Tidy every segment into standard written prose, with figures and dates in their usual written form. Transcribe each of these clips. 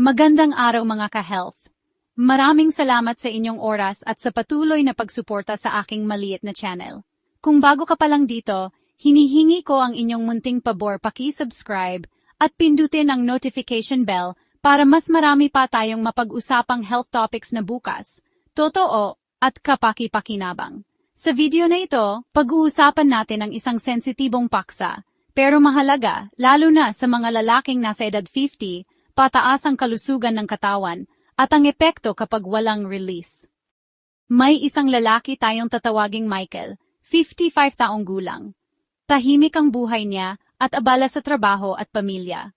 Magandang araw mga ka-health. Maraming salamat sa inyong oras at sa patuloy na pagsuporta sa aking maliit na channel. Kung bago ka pa lang dito, hinihingi ko ang inyong munting pabor paki-subscribe at pindutin ang notification bell para mas marami pa tayong mapag-usapang health topics na bukas, totoo at kapaki-pakinabang. Sa video na ito, pag-uusapan natin ang isang sensitibong paksa, pero mahalaga lalo na sa mga lalaking nasa edad 50, pataas ang kalusugan ng katawan, at ang epekto kapag walang release. May isang lalaki tayong tatawaging Michael, 55 taong gulang. Tahimik ang buhay niya at abala sa trabaho at pamilya.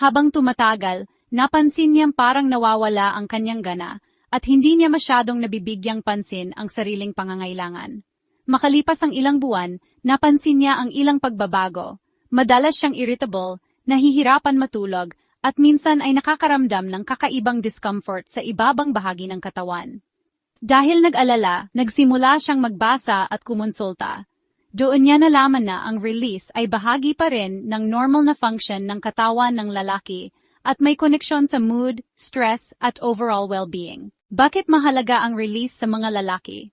Habang tumatagal, napansin niyang parang nawawala ang kanyang gana at hindi niya masyadong nabibigyang pansin ang sariling pangangailangan. Makalipas ang ilang buwan, napansin niya ang ilang pagbabago. Madalas siyang irritable, nahihirapan matulog, at minsan ay nakakaramdam ng kakaibang discomfort sa ibabang bahagi ng katawan. Dahil nag-alala, nagsimula siyang magbasa at kumonsulta. Doon niya nalaman na ang release ay bahagi pa rin ng normal na function ng katawan ng lalaki at may koneksyon sa mood, stress at overall well-being. Bakit mahalaga ang release sa mga lalaki?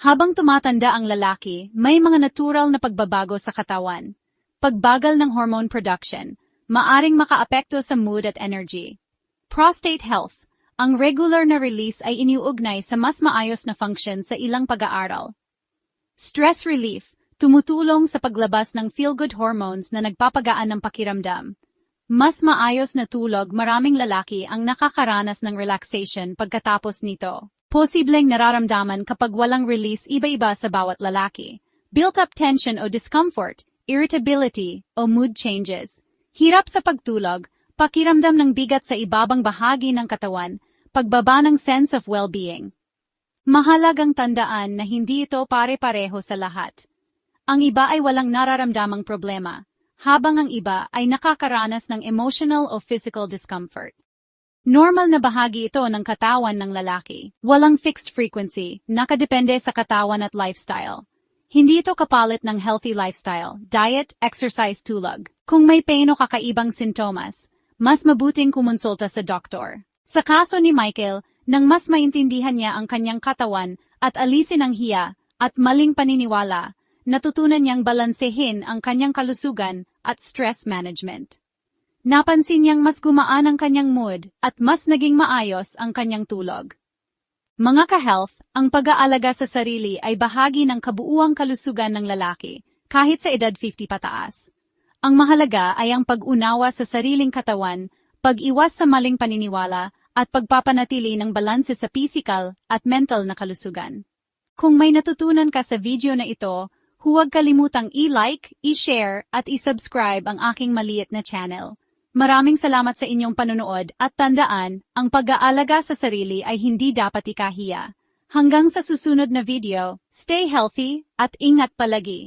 Habang tumatanda ang lalaki, may mga natural na pagbabago sa katawan. Pagbagal ng hormone production, maaring makaapekto sa mood at energy. Prostate health. Ang regular na release ay iniuugnay sa mas maayos na function sa ilang pag-aaral. Stress relief. Tumutulong sa paglabas ng feel-good hormones na nagpapagaan ng pakiramdam. Mas maayos na tulog, maraming lalaki ang nakakaranas ng relaxation pagkatapos nito. Posibleng nararamdaman kapag walang release iba-iba sa bawat lalaki. Built-up tension o discomfort, irritability, o mood changes. Hirap sa pagtulog, pakiramdam ng bigat sa ibabang bahagi ng katawan, pagbaba ng sense of well-being. Mahalagang tandaan na hindi ito pare-pareho sa lahat. Ang iba ay walang nararamdamang problema, habang ang iba ay nakakaranas ng emotional o physical discomfort. Normal na bahagi ito ng katawan ng lalaki. Walang fixed frequency, nakadepende sa katawan at lifestyle. Hindi ito kapalit ng healthy lifestyle, diet, exercise, tulog. Kung may pain o kakaibang sintomas, mas mabuting kumonsulta sa doktor. Sa kaso ni Michael, nang mas maintindihan niya ang kanyang katawan at alisin ang hiya at maling paniniwala, natutunan niyang balansehin ang kanyang kalusugan at stress management. Napansin niyang mas gumaan ang kanyang mood at mas naging maayos ang kanyang tulog. Mga ka-health, ang pag-aalaga sa sarili ay bahagi ng kabuuang kalusugan ng lalaki, kahit sa edad 50 pataas. Ang mahalaga ay ang pag-unawa sa sariling katawan, pag-iwas sa maling paniniwala, at pagpapanatili ng balanse sa physical at mental na kalusugan. Kung may natutunan ka sa video na ito, huwag kalimutang i-like, i-share, at i-subscribe ang aking maliit na channel. Maraming salamat sa inyong panonood at tandaan, ang pag-aalaga sa sarili ay hindi dapat ikahiya. Hanggang sa susunod na video, stay healthy at ingat palagi.